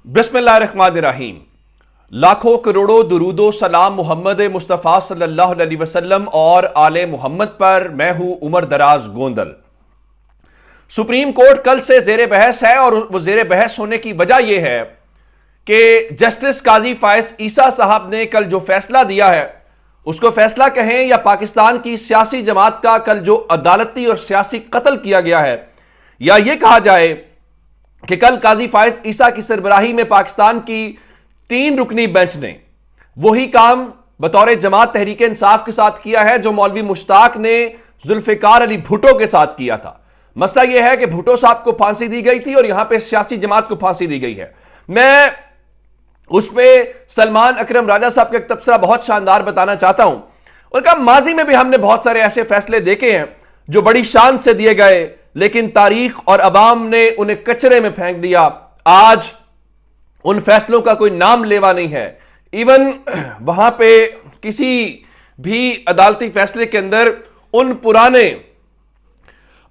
بسم اللہ الرحمن الرحیم۔ لاکھوں کروڑوں درود و سلام محمد مصطفیٰ صلی اللہ علیہ وسلم اور آل محمد پر۔ میں ہوں عمر دراز گوندل۔ سپریم کورٹ کل سے زیر بحث ہے اور وہ زیر بحث ہونے کی وجہ یہ ہے کہ جسٹس قاضی فائز عیسیٰ صاحب نے کل جو فیصلہ دیا ہے، اس کو فیصلہ کہیں یا پاکستان کی سیاسی جماعت کا کل جو عدالتی اور سیاسی قتل کیا گیا ہے، یا یہ کہا جائے کہ کل قاضی فائز عیسیٰ کی سربراہی میں پاکستان کی 3 رکنی بینچ نے وہی کام بطور جماعت تحریک انصاف کے ساتھ کیا ہے جو مولوی مشتاق نے ذوالفقار علی بھٹو کے ساتھ کیا تھا۔ مسئلہ یہ ہے کہ بھٹو صاحب کو پھانسی دی گئی تھی اور یہاں پہ سیاسی جماعت کو پھانسی دی گئی ہے۔ میں اس پہ سلمان اکرم راجہ صاحب کا ایک تبصرہ بہت شاندار بتانا چاہتا ہوں۔ ان کا ماضی میں بھی ہم نے بہت سارے ایسے فیصلے دیکھے ہیں جو بڑی شان سے دیے گئے، لیکن تاریخ اور عوام نے انہیں کچرے میں پھینک دیا۔ آج ان فیصلوں کا کوئی نام لیوا نہیں ہے۔ ایون وہاں پہ کسی بھی عدالتی فیصلے کے اندر ان پرانے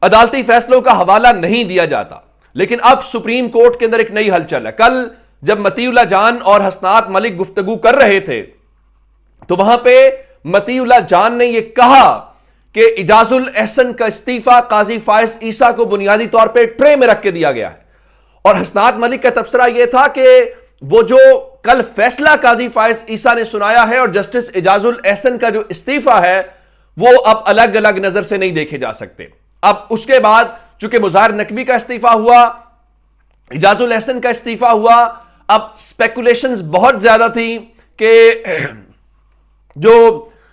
عدالتی فیصلوں کا حوالہ نہیں دیا جاتا۔ لیکن اب سپریم کورٹ کے اندر ایک نئی ہلچل ہے۔ کل جب مطیع اللہ جان اور حسنات ملک گفتگو کر رہے تھے تو وہاں پہ مطیع اللہ جان نے یہ کہا کہ اعجاز الاحسن کا استعفیٰ قاضی فائز عیسیٰ کو بنیادی طور پہ ٹرے میں رکھ کے دیا گیا ہے، اور حسنات ملک کا تبصرہ یہ تھا کہ وہ جو کل فیصلہ قاضی فائز عیسیٰ نے سنایا ہے اور جسٹس اعجاز الاحسن کا جو استعفیٰ ہے وہ اب الگ الگ نظر سے نہیں دیکھے جا سکتے۔ اب اس کے بعد چونکہ مظاہر نقوی کا استعفیٰ ہوا، اعجاز الاحسن کا استعفیٰ ہوا، اب سپیکولیشنز بہت زیادہ تھیں کہ جو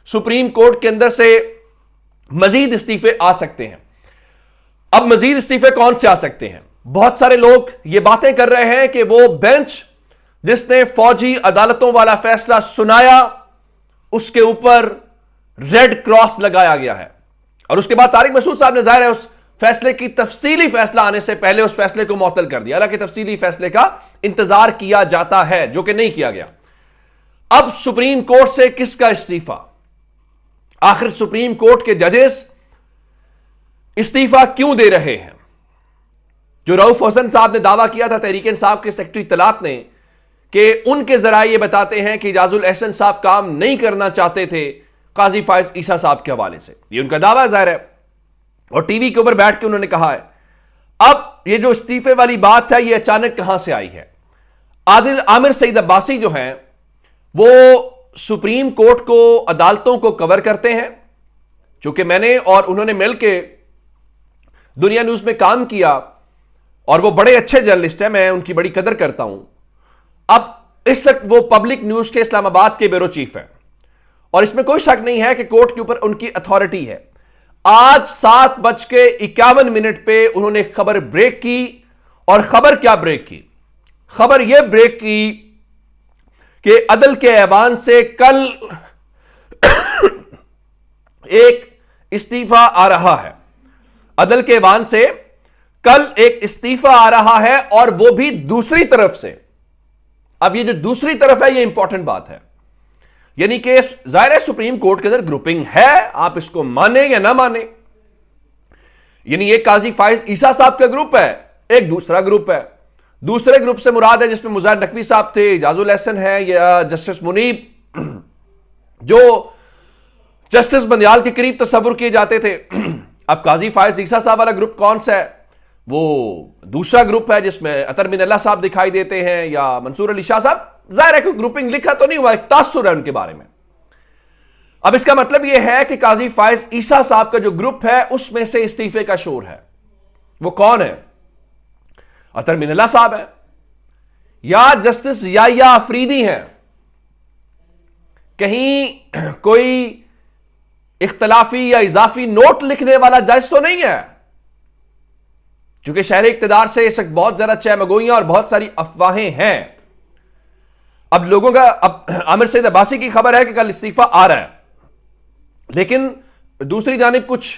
سپریم کورٹ کے اندر سے مزید استعفے آ سکتے ہیں۔ اب مزید استعفے کون سے آ سکتے ہیں؟ بہت سارے لوگ یہ باتیں کر رہے ہیں کہ وہ بینچ جس نے فوجی عدالتوں والا فیصلہ سنایا اس کے اوپر ریڈ کراس لگایا گیا ہے، اور اس کے بعد طارق مسعود صاحب نے ظاہر ہے اس فیصلے کی تفصیلی فیصلہ آنے سے پہلے اس فیصلے کو معطل کر دیا، حالانکہ تفصیلی فیصلے کا انتظار کیا جاتا ہے جو کہ نہیں کیا گیا۔ اب سپریم کورٹ سے کس کا استعفیٰ؟ آخر سپریم کورٹ کے ججز استعفیٰ کیوں دے رہے ہیں؟ جو رؤف حسن صاحب نے دعویٰ کیا تھا تحریک انصاف کے سیکرٹری اطلاعات نے کہ ان کے ذرائع یہ بتاتے ہیں کہ اعجاز الاحسن صاحب کام نہیں کرنا چاہتے تھے قاضی فائز عیسیٰ صاحب کے حوالے سے، یہ ان کا دعویٰ ظاہر ہے، اور ٹی وی کے اوپر بیٹھ کے انہوں نے کہا ہے۔ اب یہ جو استعفے والی بات ہے یہ اچانک کہاں سے آئی ہے؟ عامر سعید عباسی جو ہیں وہ سپریم کورٹ کو عدالتوں کو کور کرتے ہیں، چونکہ میں نے اور انہوں نے مل کے دنیا نیوز میں کام کیا اور وہ بڑے اچھے جرنلسٹ ہیں، میں ان کی بڑی قدر کرتا ہوں۔ اب اس وقت وہ پبلک نیوز کے اسلام آباد کے بیورو چیف ہیں، اور اس میں کوئی شک نہیں ہے کہ کورٹ کے اوپر ان کی اتھارٹی ہے۔ آج 7:51 پہ انہوں نے خبر بریک کی، اور خبر کیا بریک کی؟ خبر یہ بریک کی کہ عدل کے ایوان سے کل ایک استعفیٰ آ رہا ہے۔ عدل کے ایوان سے کل ایک استعفیٰ آ رہا ہے، اور وہ بھی دوسری طرف سے۔ اب یہ جو دوسری طرف ہے یہ امپورٹنٹ بات ہے، یعنی کہ ظاہر ہے سپریم کورٹ کے اندر گروپنگ ہے، آپ اس کو مانیں یا نہ مانیں، یعنی ایک قاضی فائز عیسیٰ صاحب کا گروپ ہے، ایک دوسرا گروپ ہے۔ دوسرے گروپ سے مراد ہے جس میں مظاہر نقوی صاحب تھے، اعجاز الاحسن ہے، یا جسٹس منیب جو جسٹس بندیال کے قریب تصور کیے جاتے تھے۔ اب قاضی فائز عیسیٰ صاحب والا گروپ کون سا ہے؟ وہ دوسرا گروپ ہے جس میں اطہر من اللہ صاحب دکھائی دیتے ہیں، یا منصور علی شاہ صاحب۔ ظاہر ہے کوئی گروپنگ لکھا تو نہیں ہوا، ایک تاثر ہے ان کے بارے میں۔ اب اس کا مطلب یہ ہے کہ قاضی فائز عیسیٰ صاحب کا جو گروپ ہے اس میں سے استعفے کا شور ہے۔ وہ کون ہے؟ اطہر من اللہ صاحب ہے، یا جسٹس یحییٰ آفریدی ہیں؟ کہیں کوئی اختلافی یا اضافی نوٹ لکھنے والا جج تو نہیں ہے؟ چونکہ شہر اقتدار سے اس وقت بہت زیادہ چہمگوئیاں اور بہت ساری افواہیں ہیں۔ اب لوگوں کا عامر سعید عباسی کی خبر ہے کہ کل استعفیٰ آ رہا ہے، لیکن دوسری جانب کچھ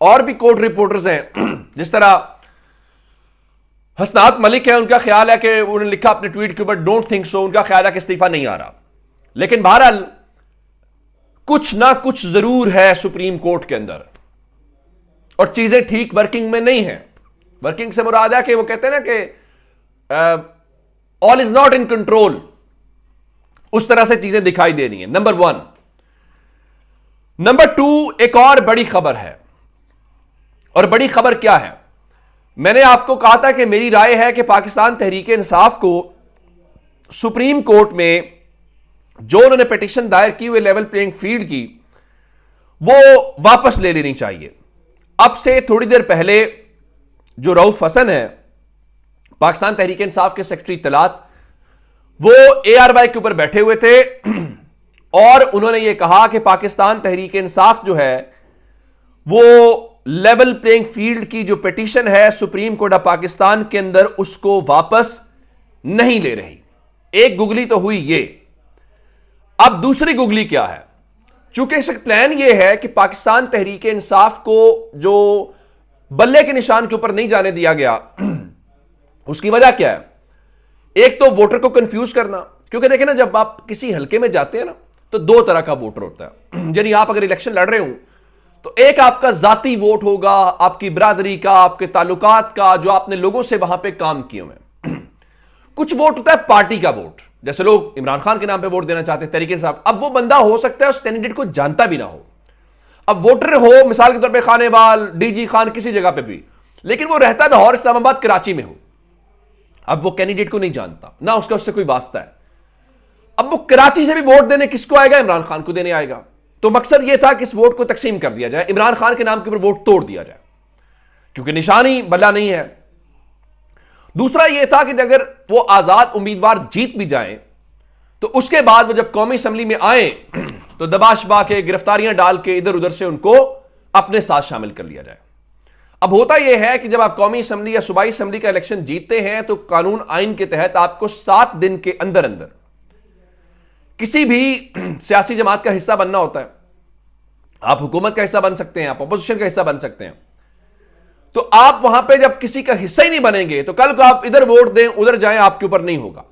اور بھی کورٹ رپورٹرز ہیں، جس طرح حسنات ملک ہے، ان کا خیال ہے کہ انہوں نے لکھا اپنے ٹویٹ کے اوپر ڈونٹ تھنک سو، ان کا خیال ہے کہ استعفیٰ نہیں آ رہا۔ لیکن بہرحال کچھ نہ کچھ ضرور ہے سپریم کورٹ کے اندر، اور چیزیں ٹھیک ورکنگ میں نہیں ہیں۔ ورکنگ سے مراد ہے کہ وہ کہتے ہیں نا کہ all is not in control. اس طرح سے چیزیں دکھائی دے رہی ہیں. نمبر 1. نمبر 2, ایک اور بڑی خبر ہے. اور بڑی خبر کیا ہے؟ میں نے آپ کو کہا تھا کہ میری رائے ہے کہ پاکستان تحریک انصاف کو سپریم کورٹ میں جو انہوں نے پیٹیشن دائر کی ہوئے لیول پلینگ فیلڈ کی وہ واپس لے لینی چاہیے. اب سے تھوڑی دیر پہلے جو رؤف حسن ہے پاکستان تحریک انصاف کے سیکرٹری اطلاعات, وہ ARY کے اوپر بیٹھے ہوئے تھے اور انہوں نے یہ کہا کہ پاکستان تحریک انصاف جو ہے وہ لیول پلینگ فیلڈ کی جو پیٹیشن ہے سپریم کورٹ آف پاکستان کے اندر اس کو واپس نہیں لے رہی. ایک گگلی تو ہوئی یہ. اب دوسری گگلی کیا ہے؟ چونکہ اس کا پلان یہ ہے کہ پاکستان تحریک انصاف کو جو بلے کے نشان کے اوپر نہیں جانے دیا گیا اس کی وجہ کیا ہے؟ ایک تو ووٹر کو کنفیوز کرنا, کیونکہ دیکھیں نا جب آپ کسی حلقے میں جاتے ہیں نا تو دو طرح کا ووٹر ہوتا ہے. یعنی آپ اگر الیکشن لڑ رہے ہوں تو ایک آپ کا ذاتی ووٹ ہوگا, آپ کی برادری کا, آپ کے تعلقات کا, جو آپ نے لوگوں سے وہاں پہ کام کیے ہوئے. کچھ ووٹ ہوتا ہے پارٹی کا ووٹ, جیسے لوگ عمران خان کے نام پہ ووٹ دینا چاہتے ہیں تحریک انصاف. اب وہ بندہ ہو سکتا ہے اس کینڈیڈیٹ کو جانتا بھی نہ ہو. اب ووٹر ہو مثال کے طور پہ خانے وال, DG خان, کسی جگہ پہ بھی, لیکن وہ رہتا ہے لاہور, اسلام آباد, کراچی میں ہو. اب وہ کینڈیڈیٹ کو نہیں جانتا, نہ اس کا اس سے کوئی واسطہ ہے. اب وہ کراچی سے بھی ووٹ دینے کس کو آئے گا؟ عمران خان کو دینے آئے گا. تو مقصد یہ تھا کہ اس ووٹ کو تقسیم کر دیا جائے, عمران خان کے نام کے اوپر ووٹ توڑ دیا جائے, کیونکہ نشانی بلا نہیں ہے. دوسرا یہ تھا کہ اگر وہ آزاد امیدوار جیت بھی جائیں تو اس کے بعد وہ جب قومی اسمبلی میں آئیں تو دبا شبا کے, گرفتاریاں ڈال کے ادھر ادھر سے ان کو اپنے ساتھ شامل کر لیا جائے. اب ہوتا یہ ہے کہ جب آپ قومی اسمبلی یا صوبائی اسمبلی کا الیکشن جیتتے ہیں تو قانون آئین کے تحت آپ کو 7 دن کے اندر اندر کسی بھی سیاسی جماعت کا حصہ بننا ہوتا ہے. آپ حکومت کا حصہ بن سکتے ہیں, آپ اپوزیشن کا حصہ بن سکتے ہیں. تو آپ وہاں پہ جب کسی کا حصہ ہی نہیں بنیں گے تو کل کو آپ ادھر ووٹ دیں ادھر جائیں, آپ کے اوپر نہیں ہوگا.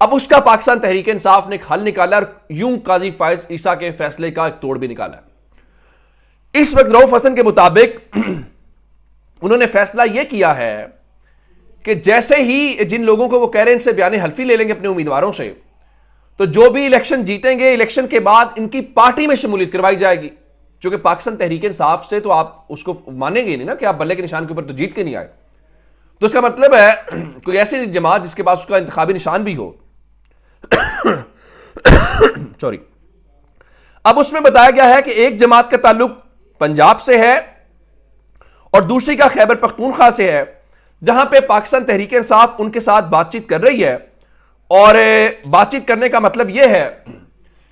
اب اس کا پاکستان تحریک انصاف نے ایک حل نکالا اور یوں قاضی فائز عیسیٰ کے فیصلے کا ایک توڑ بھی نکالا ہے. اس وقت رؤف حسن کے مطابق انہوں نے فیصلہ یہ کیا ہے کہ جیسے ہی جن لوگوں کو وہ کہہ رہے ہیں ان سے بیان حلفی لے لیں گے اپنے امیدواروں سے, تو جو بھی الیکشن جیتیں گے الیکشن کے بعد ان کی پارٹی میں شمولیت کروائی جائے گی. چونکہ پاکستان تحریک انصاف سے تو آپ اس کو مانیں گے نہیں نا کہ آپ بلے کے نشان کے اوپر تو جیت کے نہیں آئے. تو اس کا مطلب ہے کوئی ایسی جماعت جس کے پاس اس کا انتخابی نشان بھی ہو. سوری. اب اس میں بتایا گیا ہے کہ ایک جماعت کا تعلق پنجاب سے ہے اور دوسری کا خیبر پختونخوا سے ہے, جہاں پہ پاکستان تحریک انصاف ان کے ساتھ بات چیت کر رہی ہے. اور بات چیت کرنے کا مطلب یہ ہے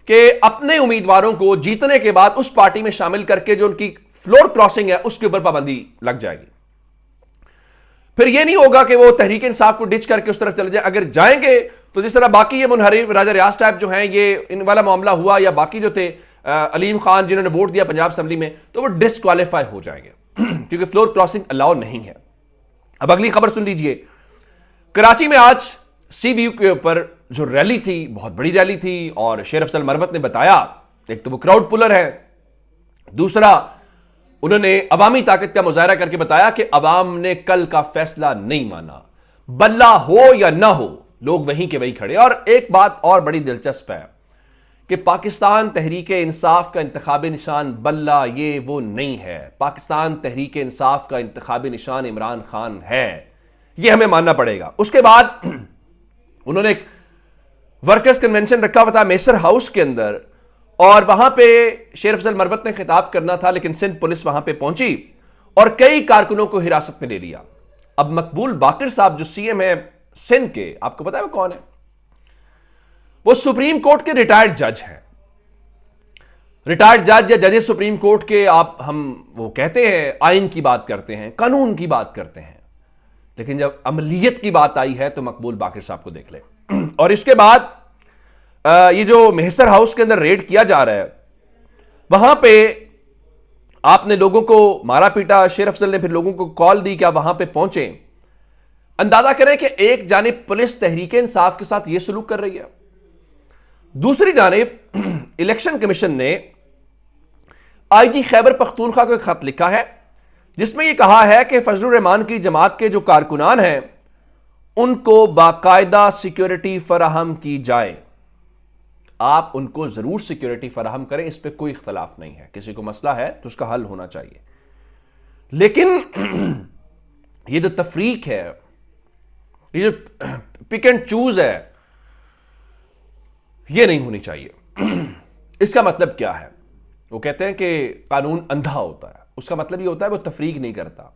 کہ اپنے امیدواروں کو جیتنے کے بعد اس پارٹی میں شامل کر کے جو ان کی فلور کراسنگ ہے اس کے اوپر پابندی لگ جائے گی. پھر یہ نہیں ہوگا کہ وہ تحریک انصاف کو ڈچ کر کے اس طرف چلے جائیں. اگر جائیں گے تو جس طرح باقی یہ منحرف راجہ ریاض ٹائپ جو ہیں یہ ان والا معاملہ ہوا, یا باقی جو تھے علیم خان جنہوں نے ووٹ دیا پنجاب اسمبلی میں, تو وہ ڈسکوالیفائی ہو جائیں گے کیونکہ فلور کراسنگ الاؤ نہیں ہے. اب اگلی خبر سن لیجئے. کراچی میں آج سی ویو کے اوپر جو ریلی تھی, بہت بڑی ریلی تھی, اور شیر افضل مروت نے بتایا ایک تو وہ کراؤڈ پولر ہے, دوسرا انہوں نے عوامی طاقت کا مظاہرہ کر کے بتایا کہ عوام نے کل کا فیصلہ نہیں مانا, بلہ ہو یا نہ ہو لوگ وہیں کے وہیں کھڑے. اور ایک بات اور بڑی دلچسپ ہے کہ پاکستان تحریک انصاف کا انتخابی نشان بلہ یہ وہ نہیں ہے. پاکستان تحریک انصاف کا انتخابی نشان عمران خان ہے, یہ ہمیں ماننا پڑے گا. اس کے بعد انہوں نے ایک ورکرز کنونشن رکھا ہوا تھا میسر ہاؤس کے اندر, اور وہاں پہ شیر افضل مروت نے خطاب کرنا تھا, لیکن سندھ پولیس وہاں پہ پہنچی اور کئی کارکنوں کو حراست میں لے لیا. اب مقبول باقر صاحب جو CM ہے سندھ کے, آپ کو پتا ہے وہ کون ہے؟ وہ سپریم کورٹ کے ریٹائرڈ جج ہیں. ریٹائرڈ جج یا ججز سپریم کورٹ کے, آپ ہم وہ کہتے ہیں آئین کی بات کرتے ہیں, قانون کی بات کرتے ہیں, لیکن جب عملیت کی بات آئی ہے تو مقبول باقر صاحب کو دیکھ لیں. اور اس کے بعد یہ جو محسر ہاؤس کے اندر ریڈ کیا جا رہا ہے وہاں پہ آپ نے لوگوں کو مارا پیٹا. شیر افضل نے پھر لوگوں کو کال دی کہ آپ وہاں پہ پہنچیں. اندازہ کریں کہ ایک جانب پولیس تحریک انصاف کے ساتھ یہ سلوک کر رہی ہے, دوسری جانب الیکشن کمیشن نے IG خیبر پختونخوا کو ایک خط لکھا ہے جس میں یہ کہا ہے کہ فضل الرحمان کی جماعت کے جو کارکنان ہیں ان کو باقاعدہ سیکیورٹی فراہم کی جائے. آپ ان کو ضرور سیکیورٹی فراہم کریں، اس پہ کوئی اختلاف نہیں ہے. کسی کو مسئلہ ہے تو اس کا حل ہونا چاہیے. لیکن یہ جو تفریق ہے، یہ جو پک اینڈ چوز ہے، یہ نہیں ہونی چاہیے. اس کا مطلب کیا ہے؟ وہ کہتے ہیں کہ قانون اندھا ہوتا ہے. اس کا مطلب یہ ہوتا ہے وہ تفریق نہیں کرتا.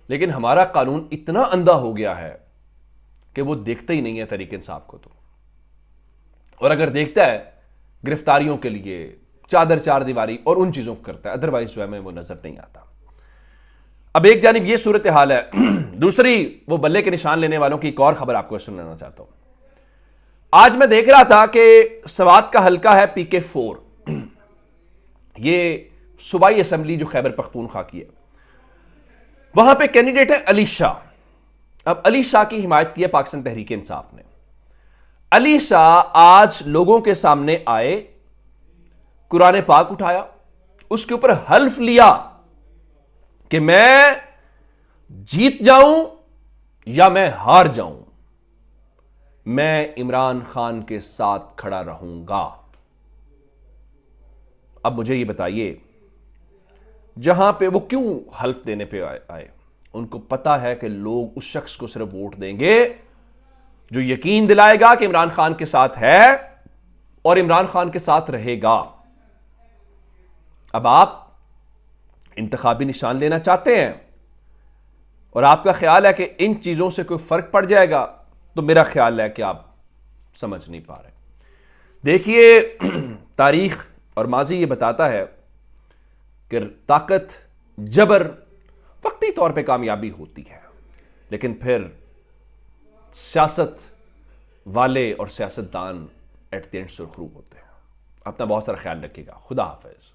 لیکن ہمارا قانون اتنا اندھا ہو گیا ہے کہ وہ دیکھتا ہی نہیں ہے تحریک انصاف کو. تو اور اگر دیکھتا ہے گرفتاریوں کے لیے چادر چار دیواری اور ان چیزوں کو کرتا ہے، ادروائز جو ہے ہمیں وہ نظر نہیں آتا. اب ایک جانب یہ صورتحال ہے. دوسری وہ بلے کے نشان لینے والوں کی ایک اور خبر آپ کو سنانا چاہتا ہوں. آج میں دیکھ رہا تھا کہ سوات کا حلقہ ہے PK4، یہ صوبائی اسمبلی جو خیبر پختونخوا کی ہے. وہاں پہ کینڈیڈیٹ ہے علی شاہ. اب علی شاہ کی حمایت کی ہے پاکستان تحریک انصاف نے. علی شاہ آج لوگوں کے سامنے آئے، قرآن پاک اٹھایا، اس کے اوپر حلف لیا کہ میں جیت جاؤں یا میں ہار جاؤں، میں عمران خان کے ساتھ کھڑا رہوں گا. اب مجھے یہ بتائیے، جہاں پہ وہ کیوں حلف دینے پہ آئے؟ ان کو پتا ہے کہ لوگ اس شخص کو صرف ووٹ دیں گے جو یقین دلائے گا کہ عمران خان کے ساتھ ہے اور عمران خان کے ساتھ رہے گا. اب آپ انتخابی نشان لینا چاہتے ہیں اور آپ کا خیال ہے کہ ان چیزوں سے کوئی فرق پڑ جائے گا، تو میرا خیال ہے کہ آپ سمجھ نہیں پا رہے. دیکھیے، تاریخ اور ماضی یہ بتاتا ہے کہ طاقت، جبر وقتی طور پہ کامیابی ہوتی ہے، لیکن پھر سیاست والے اور سیاستدان ایٹ دی اینڈ سرخرو ہوتے ہیں. اپنا بہت سارا خیال رکھیے گا. خدا حافظ.